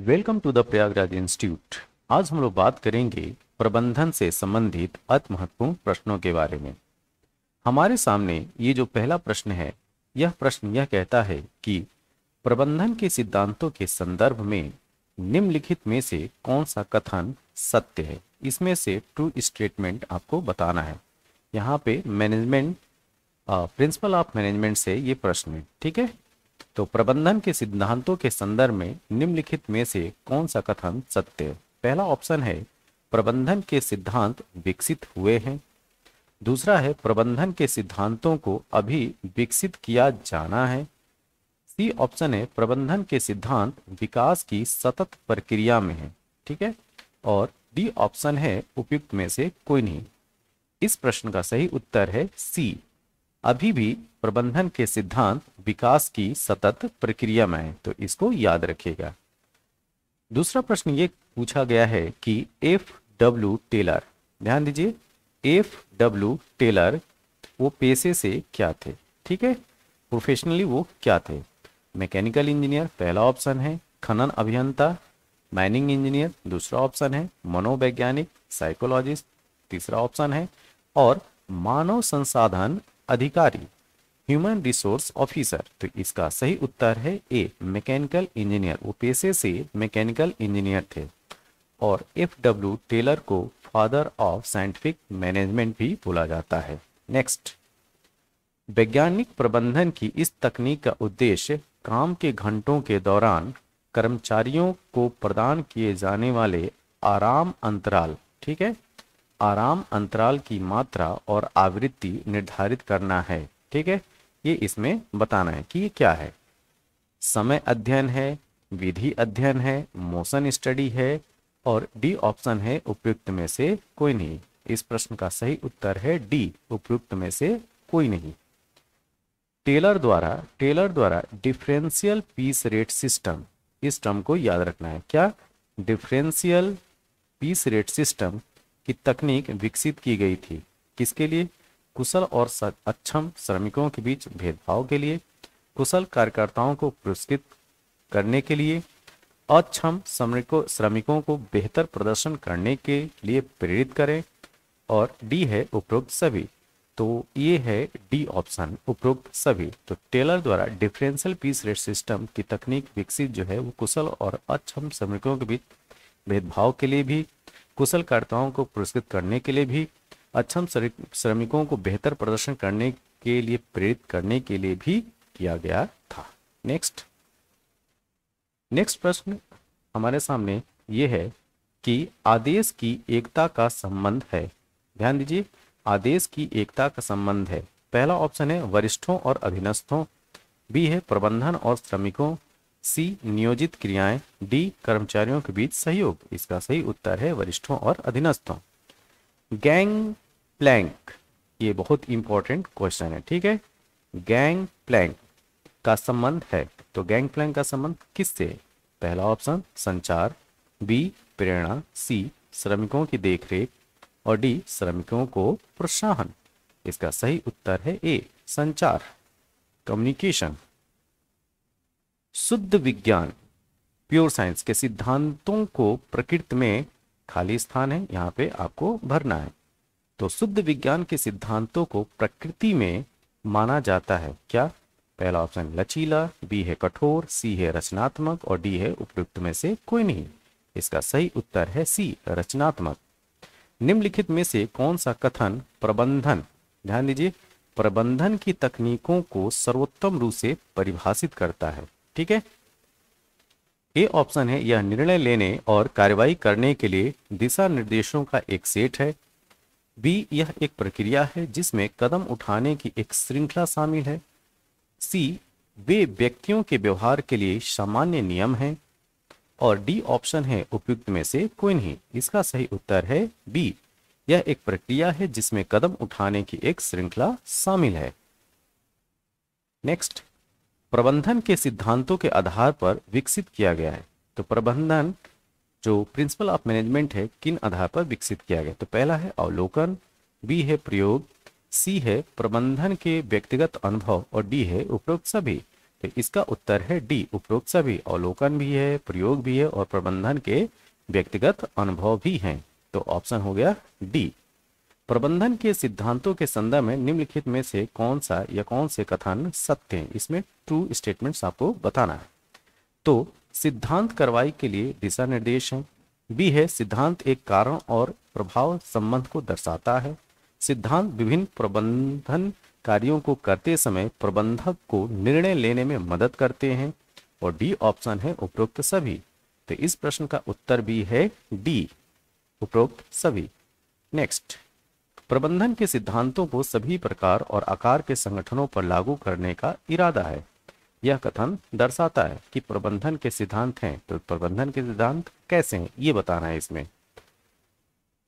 Welcome to the Prayagraj institute. आज हम लोग बात करेंगे प्रबंधन से संबंधित अति महत्वपूर्ण प्रश्नों के बारे में। हमारे सामने ये जो पहला प्रश्न है, यह प्रश्न यह कहता है कि प्रबंधन के सिद्धांतों के संदर्भ में निम्नलिखित में से कौन सा कथन सत्य है। इसमें से ट्रू स्टेटमेंट आपको बताना है। यहाँ पे मैनेजमेंट प्रिंसिपल ऑफ मैनेजमेंट से ये प्रश्न है, ठीक है। तो प्रबंधन के सिद्धांतों के संदर्भ में निम्नलिखित में से कौन सा कथन सत्य है। पहला ऑप्शन है प्रबंधन के सिद्धांत विकसित हुए हैं। दूसरा है प्रबंधन के सिद्धांतों को अभी विकसित किया जाना है। सी ऑप्शन है प्रबंधन के सिद्धांत विकास की सतत प्रक्रिया में है, ठीक है। और डी ऑप्शन है उपयुक्त में से कोई नहीं। इस प्रश्न का सही उत्तर है सी, अभी भी प्रबंधन के सिद्धांत विकास की सतत प्रक्रिया में है। तो इसको याद रखिएगा। दूसरा प्रश्न ये पूछा गया है कि एफ डब्ल्यू टेलर, ध्यान दीजिए, एफ डब्ल्यू टेलर वो पेशे से क्या थे, ठीक है, प्रोफेशनली वो क्या थे। मैकेनिकल इंजीनियर पहला ऑप्शन है, खनन अभियंता, माइनिंग इंजीनियर दूसरा ऑप्शन है, मनोवैज्ञानिक साइकोलॉजिस्ट तीसरा ऑप्शन है, और मानव संसाधन अधिकारी ह्यूमन रिसोर्स ऑफिसर। तो इसका सही उत्तर है ए, मैकेनिकल इंजीनियर, वो पेशे से मैकेनिकल इंजीनियर थे। और एफ डब्ल्यू टेलर को फादर ऑफ साइंटिफिक मैनेजमेंट भी बोला जाता है। नेक्स्ट, वैज्ञानिक प्रबंधन की इस तकनीक का उद्देश्य काम के घंटों के दौरान कर्मचारियों को प्रदान किए जाने वाले आराम अंतराल, ठीक है, आराम अंतराल की मात्रा और आवृत्ति निर्धारित करना है, ठीक है। ये इसमें बताना है कि ये क्या है। समय अध्ययन है, विधि अध्ययन है, मोशन स्टडी है, और डी ऑप्शन है उपयुक्त में से कोई नहीं। इस प्रश्न का सही उत्तर है डी, उपयुक्त में से कोई नहीं। टेलर द्वारा डिफरेंशियल पीस रेट सिस्टम, इस टर्म को याद रखना है। क्या? डिफरेंशियल पीस रेट सिस्टम की तकनीक विकसित की गई थी किसके लिए? कुशल और अक्षम श्रमिकों के बीच भेदभाव के लिए, कुशल कार्यकर्ताओं को पुरस्कृत करने के लिए, अक्षम श्रमिकों को बेहतर प्रदर्शन करने के लिए प्रेरित करें, और डी है उपरोक्त सभी। तो ये है डी ऑप्शन, उपरोक्त सभी। तो टेलर द्वारा डिफरेंशियल पीस रेट सिस्टम की तकनीक विकसित जो है वो कुशल और अक्षम श्रमिकों के बीच भेदभाव के लिए भी, कुशलकर्ताओं को पुरस्कृत करने के लिए भी, अक्षम श्रमिकों को बेहतर प्रदर्शन करने के लिए प्रेरित करने के लिए भी किया गया था। नेक्स्ट प्रश्न हमारे सामने ये है कि आदेश की एकता का संबंध है। ध्यान दीजिए, आदेश की एकता का संबंध है। पहला ऑप्शन है वरिष्ठों और अधीनस्थों, बी है प्रबंधन और श्रमिकों, सी नियोजित क्रियाएं, डी कर्मचारियों के बीच सहयोग। इसका सही उत्तर है वरिष्ठों और अधीनस्थों। गैंग प्लैंक, ये बहुत इंपॉर्टेंट क्वेश्चन है, ठीक है। गैंग प्लैंक का संबंध है, तो गैंग प्लैंक का संबंध किससे? पहला ऑप्शन संचार, बी प्रेरणा, सी श्रमिकों की देखरेख, और डी श्रमिकों को प्रोत्साहन। इसका सही उत्तर है ए, संचार, कम्युनिकेशन। शुद्ध विज्ञान प्योर साइंस के सिद्धांतों को प्रकृति में, खाली स्थान है यहाँ पे आपको भरना है। तो शुद्ध विज्ञान के सिद्धांतों को प्रकृति में माना जाता है क्या? पहला ऑप्शन लचीला, बी है कठोर, सी है रचनात्मक, और डी है उपयुक्त में से कोई नहीं। इसका सही उत्तर है सी, रचनात्मक। निम्नलिखित में से कौन सा कथन प्रबंधन, ध्यान दीजिए, प्रबंधन की तकनीकों को सर्वोत्तम रूप से परिभाषित करता है, ठीक है। ए ऑप्शन है यह निर्णय लेने और कार्रवाई करने के लिए दिशा निर्देशों का एक सेट है, बी यह एक प्रक्रिया है जिसमें कदम उठाने की एक श्रृंखला शामिल है, सी वे व्यक्तियों के व्यवहार के लिए सामान्य नियम हैं, और डी ऑप्शन है उपयुक्त में से कोई नहीं। इसका सही उत्तर है बी, यह एक प्रक्रिया है जिसमें कदम उठाने की एक श्रृंखला शामिल है। नेक्स्ट, प्रबंधन के सिद्धांतों के आधार पर विकसित किया गया है। तो प्रबंधन जो प्रिंसिपल ऑफ मैनेजमेंट है किन आधार पर विकसित किया गया? तो पहला है अवलोकन, बी है प्रयोग, सी है प्रबंधन के व्यक्तिगत अनुभव, और डी है उपरोक्त सभी। तो इसका उत्तर है डी, उपरोक्त सभी। अवलोकन भी है, प्रयोग भी है और प्रबंधन के व्यक्तिगत अनुभव भी हैं। तो ऑप्शन हो गया डी। प्रबंधन के सिद्धांतों के संदर्भ में निम्नलिखित में से कौन सा या कौन से कथन सत्य हैं, इसमें ट्रू स्टेटमेंट्स आपको बताना है। तो सिद्धांत कार्रवाई के लिए दिशा निर्देश हैं। बी है सिद्धांत एक कारण और प्रभाव संबंध को दर्शाता है। सिद्धांत विभिन्न प्रबंधन कार्यों को करते समय प्रबंधक को निर्णय लेने में मदद करते हैं। और डी ऑप्शन है उपरोक्त सभी। तो इस प्रश्न का उत्तर भी है डी, उपरोक्त सभी। नेक्स्ट, प्रबंधन के सिद्धांतों को सभी प्रकार और आकार के संगठनों पर लागू करने का इरादा है। यह कथन दर्शाता है कि प्रबंधन के सिद्धांत हैं। तो प्रबंधन के सिद्धांत कैसे हैं ये बताना है इसमें।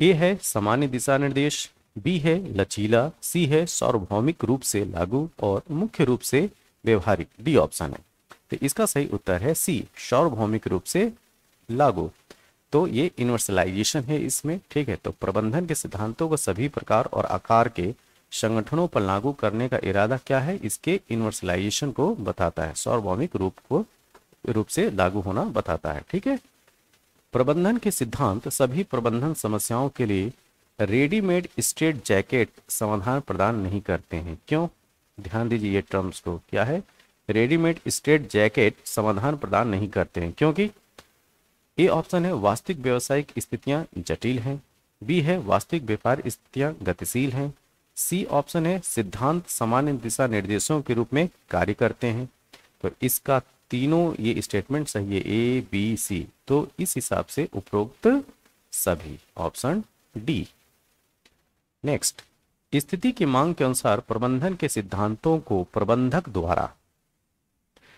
ए है सामान्य दिशा निर्देश, बी है लचीला, सी है सार्वभौमिक रूप से लागू और मुख्य रूप से व्यवहारिक, डी ऑप्शन है। तो इसका सही उत्तर है सी, सार्वभौमिक रूप से लागू। तो ये यूनिवर्सलाइजेशन है इसमें, ठीक है। तो प्रबंधन के सिद्धांतों को सभी प्रकार और आकार के संगठनों पर लागू करने का इरादा क्या है, इसके यूनिवर्सलाइजेशन को बताता है, सार्वभौमिक रूप से लागू होना बताता है, ठीक है। प्रबंधन के सिद्धांत सभी प्रबंधन समस्याओं के लिए रेडीमेड स्ट्रेट जैकेट समाधान प्रदान नहीं करते हैं। क्यों? ध्यान दीजिए ये टर्म्स को, क्या है, रेडीमेड स्ट्रेट जैकेट समाधान प्रदान नहीं करते हैं क्योंकि ए ऑप्शन है वास्तविक व्यावसायिक स्थितियां जटिल हैं, बी है वास्तविक व्यापार स्थितियां गतिशील हैं, सी ऑप्शन है सिद्धांत सामान्य दिशा निर्देशों के रूप में कार्य करते हैं। तो इसका तीनों ये स्टेटमेंट सही है, ए बी सी। तो इस हिसाब से उपरोक्त सभी, ऑप्शन डी। नेक्स्ट, स्थिति की मांग के अनुसार प्रबंधन के सिद्धांतों को प्रबंधक द्वारा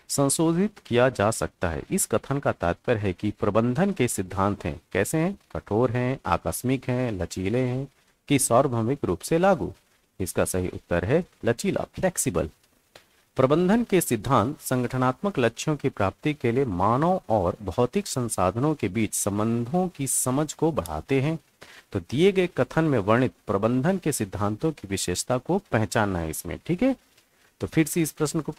संशोधित किया जा सकता है। इस कथन का तात्पर्य है कि प्रबंधन के सिद्धांत हैं, कैसे हैं, कठोर हैं, आकस्मिक हैं, लचीले हैं कि सार्वभौमिक रूप से लागू। इसका सही उत्तर है लचीला, फ्लेक्सिबल। प्रबंधन के सिद्धांत संगठनात्मक लक्ष्यों की प्राप्ति के लिए मानव और भौतिक संसाधनों के बीच संबंधों की समझ को बढ़ाते हैं। तो दिए गए कथन में वर्णित प्रबंधन के सिद्धांतों की विशेषता को पहचानना है इसमें, ठीक है। तो फिर से इस प्रश्न को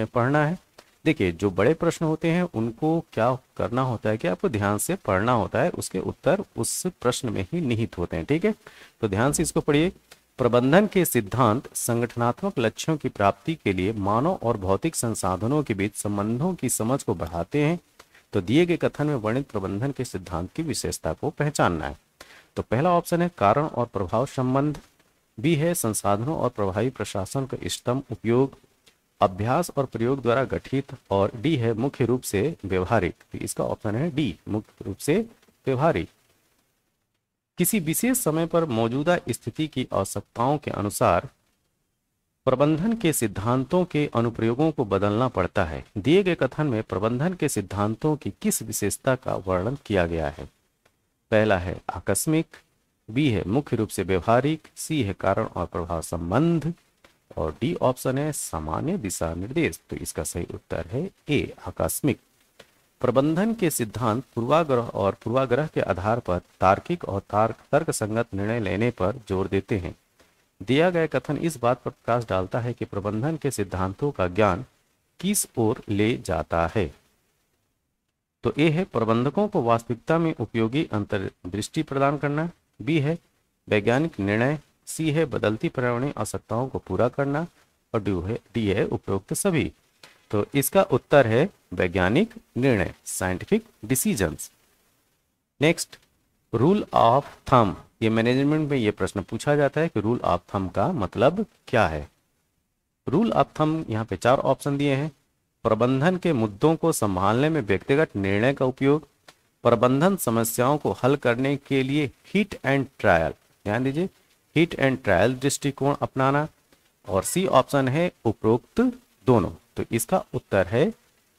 पढ़ना है। देखिए, जो बड़े प्रश्न होते हैं उनको क्या करना होता है कि आपको ध्यान से पढ़ना होता है, उसके उत्तर उस प्रश्न में ही निहित होते हैं, ठीक है। तो ध्यान से इसको पढ़िए। प्रबंधन के सिद्धांत संगठनात्मक लक्ष्यों की प्राप्ति के लिए मानव और भौतिक संसाधनों के बीच संबंधों की समझ को बढ़ाते हैं। तो दिए गए कथन में वर्णित प्रबंधन के सिद्धांत की विशेषता को पहचानना है। तो पहला ऑप्शन है कारण और प्रभाव संबंध, बी है संसाधनों और प्रभावी प्रशासन का इष्टतम उपयोग, अभ्यास और प्रयोग द्वारा गठित, और डी है मुख्य रूप से व्यवहारिक। तो इसका ऑप्शन है डी, मुख्य रूप से व्यवहारिक। किसी विशेष समय पर मौजूदा स्थिति की आवश्यकताओं के अनुसार प्रबंधन के सिद्धांतों के अनुप्रयोगों को बदलना पड़ता है। दिए गए कथन में प्रबंधन के सिद्धांतों की किस विशेषता का वर्णन किया गया है? पहला है आकस्मिक, बी है मुख्य रूप से व्यवहारिक, सी है कारण और प्रभाव संबंध, और डी ऑप्शन है सामान्य दिशा निर्देश। तो इसका सही उत्तर है ए, आकस्मिक। प्रबंधन के सिद्धांत पूर्वाग्रह के आधार पर तार्किक और तर्क संगत निर्णय लेने पर जोर देते हैं। दिया गया कथन इस बात पर प्रकाश डालता है कि प्रबंधन के सिद्धांतों का ज्ञान किस ओर ले जाता है। तो ए है प्रबंधकों को वास्तविकता में उपयोगी अंतर्दृष्टि प्रदान करना, बी है वैज्ञानिक निर्णय, सी है बदलती पर्यावरणीय आवश्यकताओं को पूरा करना, और डी है उपरोक्त सभी। तो इसका उत्तर है वैज्ञानिक निर्णय, scientific decisions. Next, rule of thumb. ये मैनेजमेंट में ये प्रश्न पूछा जाता है कि रूल ऑफ थंब का मतलब क्या है। रूल ऑफ थंब यहाँ पे 4 ऑप्शन दिए हैं। प्रबंधन के मुद्दों को संभालने में व्यक्तिगत निर्णय का उपयोग, प्रबंधन समस्याओं को हल करने के लिए हिट एंड ट्रायल, ध्यान दीजिए, हिट एंड ट्रायल दृष्टिकोण अपनाना, और सी ऑप्शन है उपरोक्त दोनों। तो इसका उत्तर है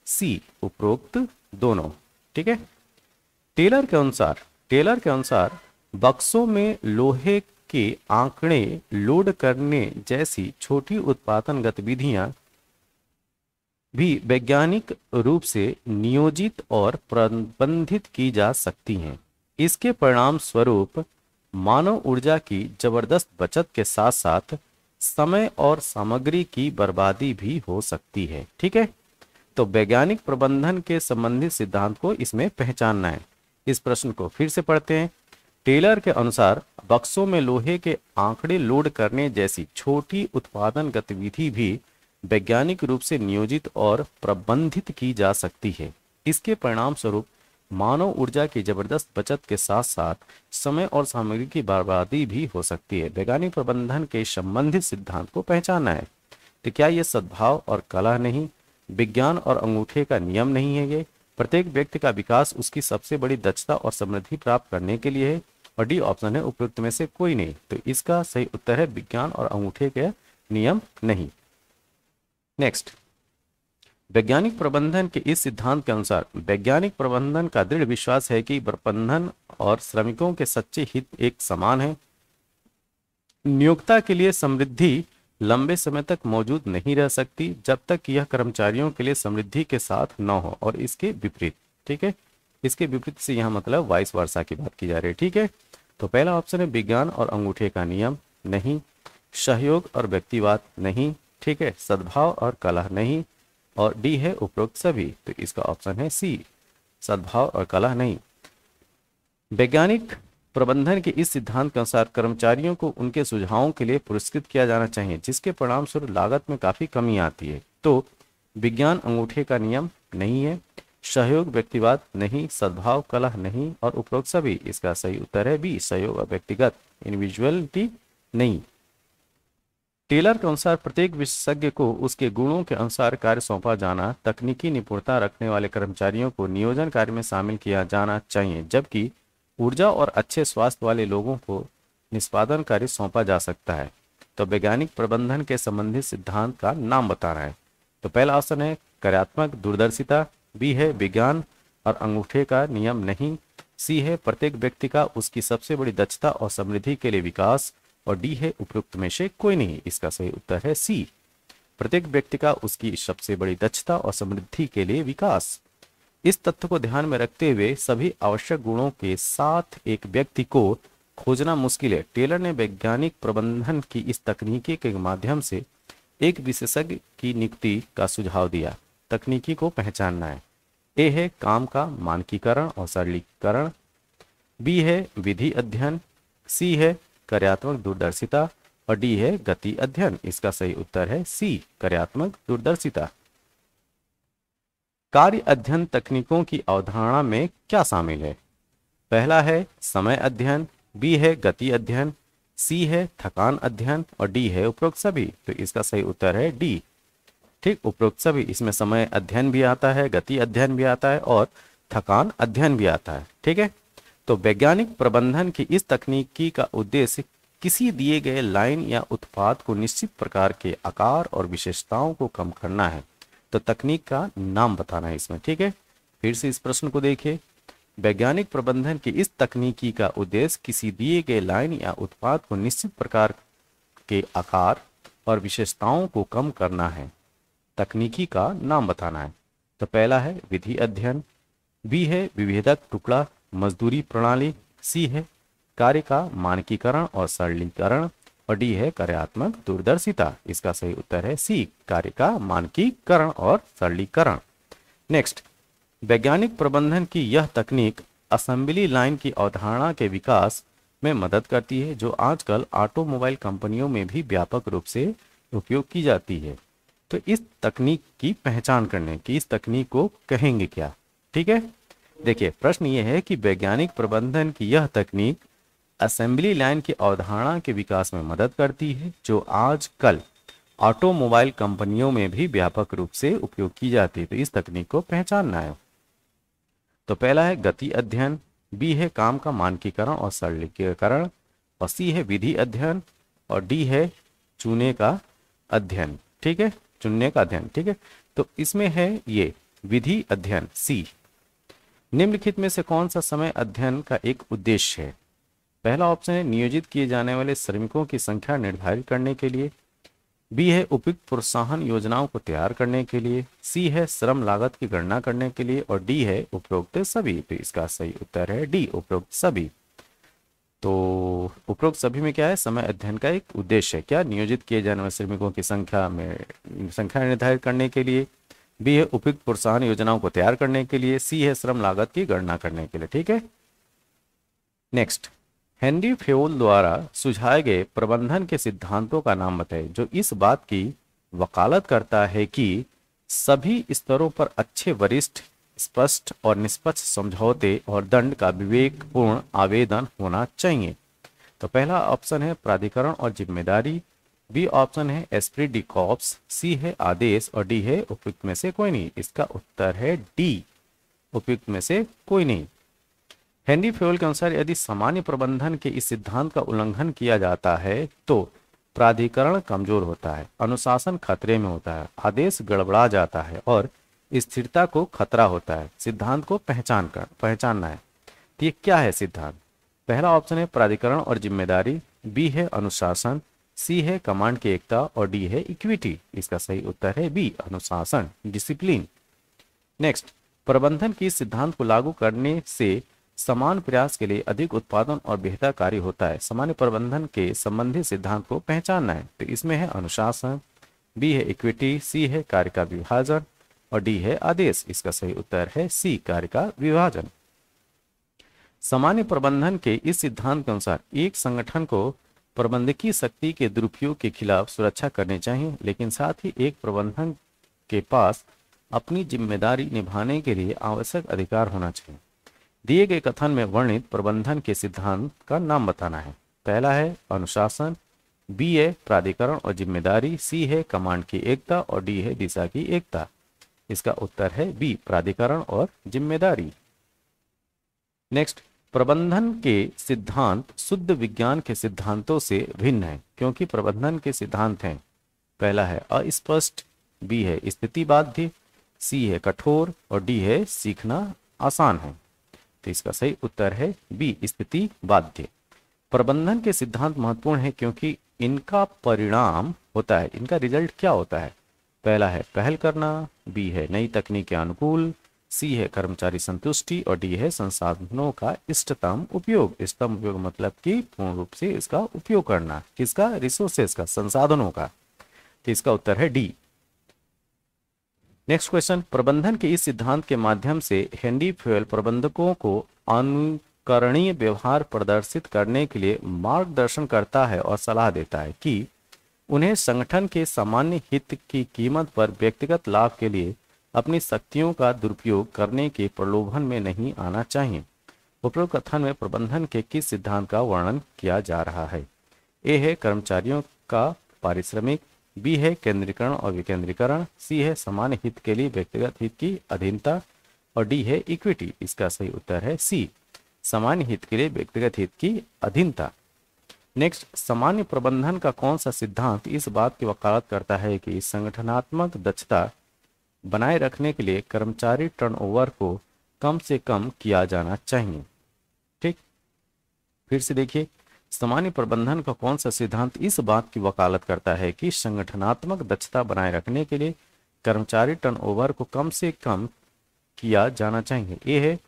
सी, उपरोक्त दोनों, ठीक है। टेलर के अनुसार बक्सों में लोहे के आंकड़े लोड करने जैसी छोटी उत्पादन गतिविधियां भी वैज्ञानिक रूप से नियोजित और प्रबंधित की जा सकती हैं। इसके परिणाम स्वरूप मानव ऊर्जा की जबरदस्त बचत के साथ साथ समय और सामग्री की बर्बादी भी हो सकती है, ठीक है। तो वैज्ञानिक प्रबंधन के संबंधित सिद्धांत को इसमें पहचानना है। इस प्रश्न को फिर से पढ़ते हैं। टेलर के अनुसार बक्सों में लोहे के आंकड़े लोड करने जैसी छोटी उत्पादन गतिविधि भी वैज्ञानिक रूप से नियोजित और प्रबंधित की जा सकती है। इसके परिणाम स्वरूप मानव ऊर्जा की जबरदस्त बचत के साथ साथ समय और सामग्री की बर्बादी भी हो सकती है। वैज्ञानिक प्रबंधन के संबंधित सिद्धांत को पहचानना है। तो क्या ये सद्भाव और कला नहीं, विज्ञान और अंगूठे का नियम नहीं है? ये प्रत्येक व्यक्ति का विकास उसकी सबसे बड़ी दक्षता और समृद्धि प्राप्त करने के लिए है। और डी ऑप्शन है उपयुक्त में से कोई नहीं। तो इसका सही उत्तर है विज्ञान और अंगूठे के नियम नहीं। नेक्स्ट, वैज्ञानिक प्रबंधन के इस सिद्धांत के अनुसार वैज्ञानिक प्रबंधन का दृढ़ विश्वास है कि प्रबंधन और श्रमिकों के सच्चे हित एक समान है। नियोक्ता के लिए समृद्धि लंबे समय तक मौजूद नहीं रह सकती जब तक यह कर्मचारियों के लिए समृद्धि के साथ न हो, और इसके विपरीत। ठीक है, इसके विपरीत से यहाँ मतलब वाइस वर्सा की बात की जा रही है। ठीक है, तो पहला ऑप्शन है विज्ञान और अंगूठे का नियम नहीं, सहयोग और व्यक्तिवाद नहीं, ठीक है, सद्भाव और कला नहीं, और डी है उपरोक्त सभी। तो इसका ऑप्शन है सी, सद्भाव और कला नहीं। वैज्ञानिक प्रबंधन के इस सिद्धांत के अनुसार कर्मचारियों को उनके सुझावों के लिए पुरस्कृत किया जाना चाहिए, जिसके परिणाम स्वरूप लागत में काफी कमी आती है। तो विज्ञान अंगूठे का नियम नहीं है, सहयोग व्यक्तिवाद नहीं, सद्भाव कला नहीं, और उपरोक्त सभी। इसका सही उत्तर है बी, सहयोग और व्यक्तिगत इंडिविजुअलिटी नहीं। टेलर के अनुसार प्रत्येक विशेषज्ञ को उसके गुणों के अनुसार कार्य सौंपा जाना, तकनीकी निपुणता रखने वाले कर्मचारियों को नियोजन कार्य में शामिल किया जाना चाहिए, जबकि ऊर्जा और अच्छे स्वास्थ्य वाले लोगों को निष्पादन कार्य सौंपा जा सकता है। तो वैज्ञानिक प्रबंधन के संबंधित सिद्धांत का नाम बताना है। तो पहला ऑप्शन है कार्यात्मक दूरदर्शिता, बी है विज्ञान और अंगूठे का नियम नहीं, सी है प्रत्येक व्यक्ति का उसकी सबसे बड़ी दक्षता और समृद्धि के लिए विकास, और डी है उपयुक्त में से कोई नहीं। इसका सही उत्तर है सी, प्रत्येक व्यक्ति का उसकी सबसे बड़ी दक्षता और समृद्धि के लिए विकास। इस तथ्य को ध्यान में रखते हुए सभी आवश्यक गुणों के साथ एक व्यक्ति को खोजना मुश्किल है। टेलर ने वैज्ञानिक प्रबंधन की इस तकनीकी के माध्यम से एक विशेषज्ञ की नियुक्ति का सुझाव दिया। तकनीकी को पहचानना है। ए है काम का मानकीकरण और सरलीकरण, बी है विधि अध्ययन, सी है कार्यात्मक दूरदर्शिता, और डी है गति अध्ययन। इसका सही उत्तर है सी, कार्यात्मक दूरदर्शिता। कार्य अध्ययन तकनीकों की अवधारणा में क्या शामिल है? पहला है समय अध्ययन, बी है गति अध्ययन, सी है थकान अध्ययन, और डी है उपरोक्त सभी। तो इसका सही उत्तर है डी, ठीक, उपरोक्त सभी। इसमें समय अध्ययन भी आता है, गति अध्ययन भी आता है, और थकान अध्ययन भी आता है। ठीक है, तो वैज्ञानिक प्रबंधन की इस तकनीकी का उद्देश्य किसी दिए गए लाइन या उत्पाद को निश्चित प्रकार के आकार और विशेषताओं को कम करना है। तो तकनीक का नाम बताना है इसमें। ठीक है, फिर से इस प्रश्न को देखिए। वैज्ञानिक प्रबंधन की इस तकनीकी का उद्देश्य किसी दिए गए लाइन या उत्पाद को निश्चित प्रकार के आकार और विशेषताओं को कम करना है। तकनीकी का नाम बताना है। तो पहला है विधि अध्ययन, बी है विभेदक टुकड़ा मजदूरी प्रणाली, सी है कार्य का मानकीकरण और सरलीकरण, और डी है कार्यात्मक दूरदर्शिता। इसका सही उत्तर है सी, कार्य का मानकीकरण और सरलीकरण। नेक्स्ट, वैज्ञानिक प्रबंधन की यह तकनीक असेंबली लाइन की अवधारणा के विकास में मदद करती है, जो आजकल ऑटोमोबाइल कंपनियों में भी व्यापक रूप से उपयोग की जाती है। तो इस तकनीक की पहचान करने की, इस तकनीक को कहेंगे क्या? ठीक है, देखिए प्रश्न ये है कि वैज्ञानिक प्रबंधन की यह तकनीक असेंबली लाइन की अवधारणा के विकास में मदद करती है, जो आजकल ऑटोमोबाइल कंपनियों में भी व्यापक रूप से उपयोग की जाती है। तो इस तकनीक को पहचानना है। तो पहला है गति अध्ययन, बी है काम का मानकीकरण और सरलीकरण, और सी है विधि अध्ययन, और डी है चुने का अध्ययन। ठीक है, चुनने का अध्ययन। ठीक है, तो इसमें है ये विधि अध्ययन सी। निम्नलिखित में से कौन सा समय अध्ययन का एक उद्देश्य है? पहला ऑप्शन है नियोजित किए जाने वाले श्रमिकों की संख्या निर्धारित करने के लिए, बी है उपयुक्त प्रोत्साहन योजनाओं को तैयार करने के लिए, सी है श्रम लागत की गणना करने के लिए, और डी है उपरोक्त सभी। तो इसका सही उत्तर है डी, उपरोक्त सभी। तो उपरोक्त सभी में क्या है? समय अध्ययन का एक उद्देश्य है क्या? नियोजित किए जाने वाले श्रमिकों की संख्या निर्धारित करने के लिए, बी है उपयुक्त प्रोत्साहन योजनाओं को तैयार करने के लिए, सी है श्रम लागत की गणना करने के लिए। ठीक है, नेक्स्ट, हेनरी फेयोल द्वारा सुझाए गए प्रबंधन के सिद्धांतों का नाम बताएं जो इस बात की वकालत करता है कि सभी स्तरों पर अच्छे, वरिष्ठ, स्पष्ट और निष्पक्ष समझौते और दंड का विवेकपूर्ण आवेदन होना चाहिए। तो पहला ऑप्शन है प्राधिकरण और जिम्मेदारी, बी ऑप्शन है एस्प्रिट डी कॉर्प्स, सी है आदेश और डी है उपयुक्त में से कोई नहीं। इसका उत्तर है डी, उपयुक्त में से कोई नहीं। हेनरी फेयोल के अनुसार यदि सामान्य प्रबंधन के इस सिद्धांत का उल्लंघन किया जाता है तो प्राधिकरण कमजोर होता है, अनुशासन खतरे में होता है, आदेश गड़बड़ा जाता है और स्थिरता को खतरा होता है। सिद्धांत को पहचानना है। तो ये क्या है सिद्धांत? पहला ऑप्शन है प्राधिकरण और जिम्मेदारी, बी है अनुशासन, सी है कमांड की एकता और डी है इक्विटी। इसका सही उत्तर है बी, अनुशासन, डिसिप्लिन। नेक्स्ट, प्रबंधन के इस सिद्धांत को लागू करने से समान प्रयास के लिए अधिक उत्पादन और बेहतर कार्य होता है। सामान्य प्रबंधन के संबंधित सिद्धांत को पहचानना है। तो इसमें है अनुशासन, बी है इक्विटी, सी है कार्य का विभाजन और डी है आदेश। इसका सही उत्तर है सी, कार्य का विभाजन। सामान्य प्रबंधन के इस सिद्धांत के अनुसार एक संगठन को प्रबंधकीय शक्ति के दुरुपयोग के खिलाफ सुरक्षा करनी चाहिए, लेकिन साथ ही एक प्रबंधन के पास अपनी जिम्मेदारी निभाने के लिए आवश्यक अधिकार होना चाहिए। दिए गए कथन में वर्णित प्रबंधन के सिद्धांत का नाम बताना है। पहला है अनुशासन, बी है प्राधिकरण और जिम्मेदारी, सी है कमांड की एकता और डी है दिशा की एकता। इसका उत्तर है बी, प्राधिकरण और जिम्मेदारी। नेक्स्ट, प्रबंधन के सिद्धांत शुद्ध विज्ञान के सिद्धांतों से भिन्न है क्योंकि प्रबंधन के सिद्धांत हैं। पहला है अस्पष्ट, बी है स्थिति बाध्य, सी है कठोर और डी है सीखना आसान है। तो इसका सही उत्तर है बी, स्थिति बाध्य। प्रबंधन के सिद्धांत महत्वपूर्ण है क्योंकि इनका परिणाम होता है, इनका रिजल्ट क्या होता है? पहला है पहल करना, बी है नई तकनीक के अनुकूल, सी है कर्मचारी संतुष्टि और डी है संसाधनों का इष्टतम उपयोग। इष्टतम उपयोग मतलब कि पूर्ण रूप से इसका उपयोग करना, किसका? रिसोर्सेस का, संसाधनों का। तो इसका उत्तर है डी। नेक्स्ट क्वेश्चन, प्रबंधन के इस सिद्धांत के माध्यम से हेनरी फेयोल प्रबंधकों को अनुकरणीय व्यवहार प्रदर्शित करने के लिए मार्गदर्शन करता है और सलाह देता है कि उन्हें संगठन के सामान्य हित की कीमत पर व्यक्तिगत लाभ के लिए अपनी शक्तियों का दुरुपयोग करने के प्रलोभन में नहीं आना चाहिए। उपरोक्त कथन में प्रबंधन के किस सिद्धांत का वर्णन किया जा रहा है? ए है कर्मचारियों का पारिश्रमिक, बी है केंद्रीकरण और विकेंद्रीकरण, सी है सामान्य हित के लिए व्यक्तिगत हित की अधीनता और डी है इक्विटी। इसका सही उत्तर है सी, सामान्य हित के लिए व्यक्तिगत हित की अधीनता। नेक्स्ट, सामान्य प्रबंधन का कौन सा सिद्धांत इस बात की वकालत करता है कि संगठनात्मक दक्षता बनाए रखने के लिए कर्मचारी टर्नओवर को कम से कम किया जाना चाहिए? ठीक, फिर से देखिए, सामान्य प्रबंधन का कौन सा सिद्धांत इस बात की वकालत करता है कि संगठनात्मक दक्षता बनाए रखने के लिए कर्मचारी टर्नओवर को कम से कम किया जाना चाहिए? ए है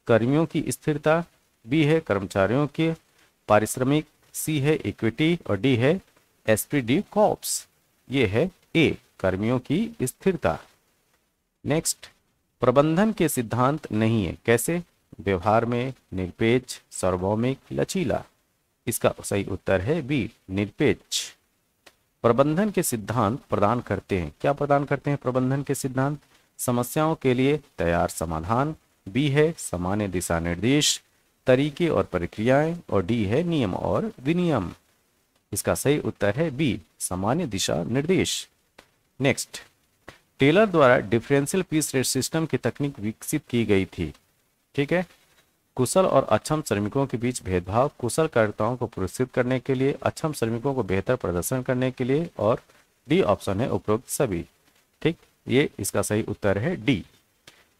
कर्मियों की स्थिरता, बी है कर्मचारियों के पारिश्रमिक, सी है इक्विटी और डी है एस्प्रिट डी कॉर्प्स। ये है ए, कर्मियों की स्थिरता। नेक्स्ट, प्रबंधन के सिद्धांत नहीं है, कैसे? व्यवहार में, निरपेक्ष, सार्वभौमिक, लचीला। इसका सही उत्तर है बी, निरपेक्ष। प्रबंधन के सिद्धांत प्रदान करते हैं, क्या प्रदान करते हैं प्रबंधन के सिद्धांत? समस्याओं के लिए तैयार समाधान, बी है सामान्य दिशा निर्देश, तरीके और प्रक्रियाएं और डी है नियम और विनियम। इसका सही उत्तर है बी, सामान्य दिशा निर्देश। नेक्स्ट, टेलर द्वारा डिफरेंशियल पीस रेट सिस्टम की तकनीक विकसित की गई थी। ठीक है, कुशल और अक्षम श्रमिकों के बीच भेदभाव, कुशल कार्यकर्ताओं को पुरस्कृत करने के लिए, अक्षम श्रमिकों को बेहतर प्रदर्शन करने के लिए और डी ऑप्शन है उपरोक्त सभी। ठीक, ये इसका सही उत्तर है डी।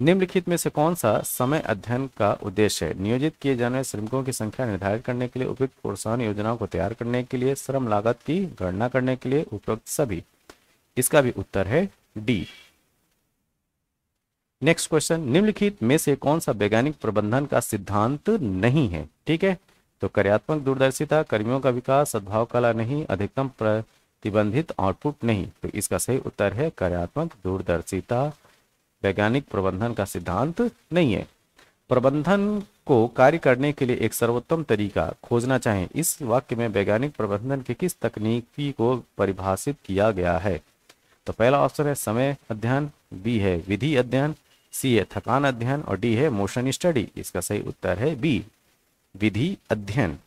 निम्नलिखित में से कौन सा समय अध्ययन का उद्देश्य है? नियोजित किए जाने वाले श्रमिकों की संख्या निर्धारित करने के लिए, उपयुक्त प्रोत्साहन योजनाओं को तैयार करने के लिए, श्रम लागत की गणना करने के लिए, उपरोक्त सभी। इसका भी उत्तर है डी। नेक्स्ट क्वेश्चन, निम्नलिखित में से कौन सा वैज्ञानिक प्रबंधन का सिद्धांत नहीं है? ठीक है, तो कार्यात्मक दूरदर्शिता, कर्मियों का विकास, सद्भाव कला नहीं, अधिकतम प्रतिबंधित आउटपुट नहीं। तो इसका सही उत्तर है कार्यात्मक दूरदर्शिता, वैज्ञानिक प्रबंधन का सिद्धांत नहीं है। प्रबंधन को कार्य करने के लिए एक सर्वोत्तम तरीका खोजना चाहिए। इस वाक्य में वैज्ञानिक प्रबंधन की किस तकनीकी को परिभाषित किया गया है? तो पहला ऑप्शन है समय अध्ययन, बी है विधि अध्ययन, सी है थकान अध्ययन और डी है मोशन स्टडी। इसका सही उत्तर है बी, विधि अध्ययन,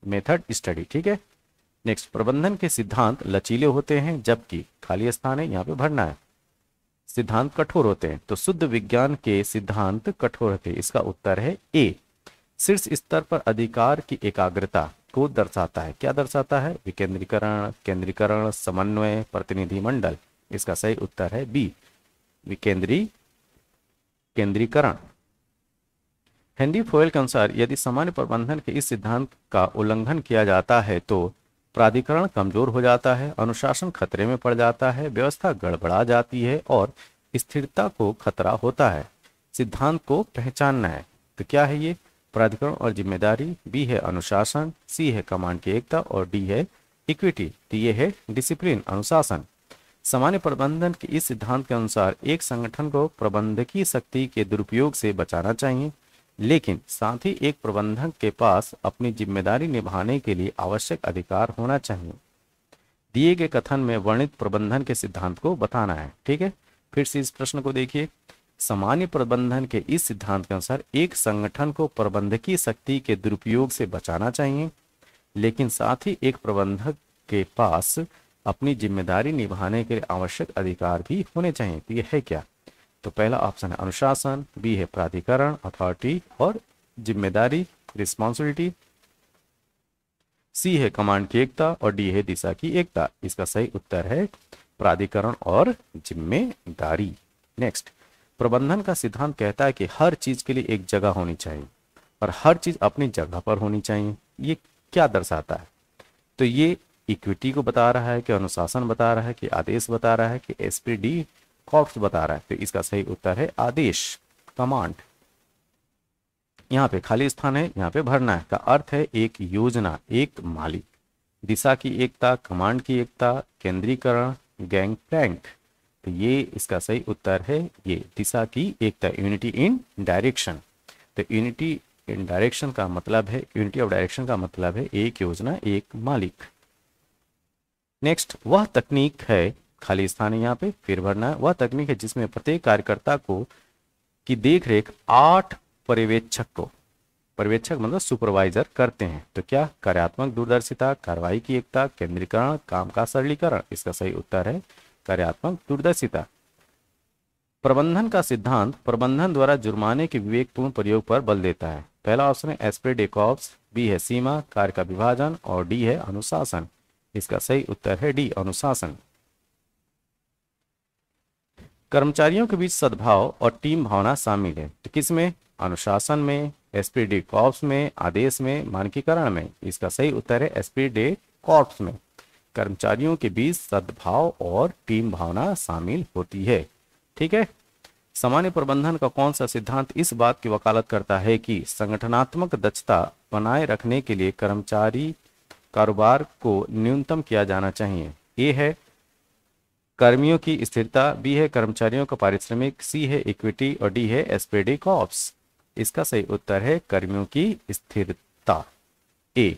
मेथड स्टडी। ठीक है। नेक्स्ट, प्रबंधन के सिद्धांत लचीले होते हैं जबकि खाली स्थान है, यहाँ पे भरना है, सिद्धांत कठोर होते हैं। तो शुद्ध विज्ञान के सिद्धांत कठोर होते हैं। इसका उत्तर है ए, शीर्ष स्तर पर अधिकार की एकाग्रता को दर्शाता है। क्या दर्शाता है? विकेंद्रीकरण, केंद्रीकरण, समन्वय, प्रतिनिधि मंडल। इसका सही उत्तर है बी, केंद्रीकरण। हेनरी फोयल के अनुसार यदि सामान्य प्रबंधन के इस सिद्धांत का उल्लंघन किया जाता है तो प्राधिकरण कमजोर हो जाता है, अनुशासन खतरे में पड़ जाता है, व्यवस्था गड़बड़ा जाती है और स्थिरता को खतरा होता है। सिद्धांत को पहचानना है। तो क्या है ये? प्राधिकरण और जिम्मेदारी, बी है अनुशासन, सी है कमांड की एकता और डी है इक्विटी। तो ये है डिसिप्लिन, अनुशासन। सामान्य प्रबंधन के इस सिद्धांत के अनुसार एक संगठन को प्रबंधकीय शक्ति के दुरुपयोग से बचाना चाहिए, लेकिन साथ ही एक प्रबंधक के पास अपनी जिम्मेदारी निभाने के लिए आवश्यक अधिकार होना चाहिए। दिए गए कथन में वर्णित प्रबंधन के सिद्धांत को बताना है। ठीक है, फिर से इस प्रश्न को देखिए। सामान्य प्रबंधन के इस सिद्धांत के अनुसार एक संगठन को प्रबंधकीय शक्ति के दुरुपयोग से बचाना चाहिए, लेकिन साथ ही एक प्रबंधक के पास अपनी जिम्मेदारी निभाने के लिए आवश्यक अधिकार भी होने चाहिए। तो यह है क्या? तो पहला ऑप्शन है अनुशासन, बी है प्राधिकरण, अथॉरिटी और जिम्मेदारी, रिस्पॉन्सिबिलिटी, सी है कमांड की एकता और डी है दिशा की एकता। इसका सही उत्तर है प्राधिकरण और जिम्मेदारी। नेक्स्ट, प्रबंधन का सिद्धांत कहता है कि हर चीज के लिए एक जगह होनी चाहिए और हर चीज अपनी जगह पर होनी चाहिए। ये क्या दर्शाता है? तो ये इक्विटी को बता रहा है कि अनुशासन बता रहा है कि आदेश बता रहा है कि एसपीडी कॉर्प्स बता रहा है। तो इसका सही उत्तर है आदेश, कमांड। यहाँ पे खाली स्थान है, यहाँ पे भरना है। का अर्थ है एक योजना, एक मालिक, दिशा की एकता, कमांड की एकता, केंद्रीकरण, गैंग प्लैंक। तो ये इसका सही उत्तर है ये दिशा की एकता, यूनिटी इन डायरेक्शन। तो यूनिटी इन डायरेक्शन का मतलब है, यूनिटी ऑफ डायरेक्शन का मतलब है एक योजना, एक मालिक। नेक्स्ट, वह तकनीक है, खाली स्थान है यहाँ पे, फिर भरना है। वह तकनीक है जिसमें प्रत्येक कार्यकर्ता को की देखरेख 8 पर्यवेक्षक मतलब सुपरवाइजर करते हैं। तो क्या? कार्यात्मक दूरदर्शिता, कार्रवाई की एकता, केंद्रीकरण, काम का सरलीकरण। इसका सही उत्तर है कार्यात्मक दूरदर्शिता। प्रबंधन का सिद्धांत प्रबंधन द्वारा जुर्माने के विवेकपूर्ण प्रयोग पर बल देता है। पहला ऑप्शन है एस्प्रे डे कॉर्प्स, बी है सीमा, कार्य का विभाजन और डी है अनुशासन। इसका सही उत्तर है डी, अनुशासन। कर्मचारियों के बीच सद्भाव और टीम भावना शामिल है। तो किसमें? अनुशासन में, एस्प्री डे कॉर्प्स में, आदेश में, मानकीकरण में। इसका सही उत्तर है एस्प्री डे कॉर्प्स में। कर्मचारियों के बीच सद्भाव और टीम भावना शामिल होती है। ठीक है। सामान्य प्रबंधन का कौन सा सिद्धांत इस बात की वकालत करता है कि संगठनात्मक दक्षता बनाए रखने के लिए कर्मचारी कारोबार को न्यूनतम किया जाना चाहिए? ए है कर्मियों की स्थिरता, बी है कर्मचारियों का पारिश्रमिक, सी है इक्विटी और डी है एस्पेडी कॉर्प्स। इसका सही उत्तर है कर्मियों की स्थिरता, ए।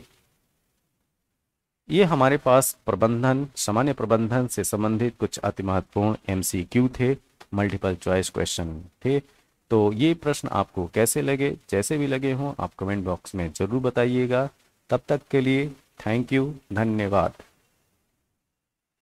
ये हमारे पास प्रबंधन, सामान्य प्रबंधन से संबंधित कुछ अति महत्वपूर्ण एमसीक्यू थे, मल्टीपल चॉइस क्वेश्चन थे। तो ये प्रश्न आपको कैसे लगे? जैसे भी लगे हों आप कमेंट बॉक्स में जरूर बताइएगा। तब तक के लिए थैंक यू, धन्यवाद।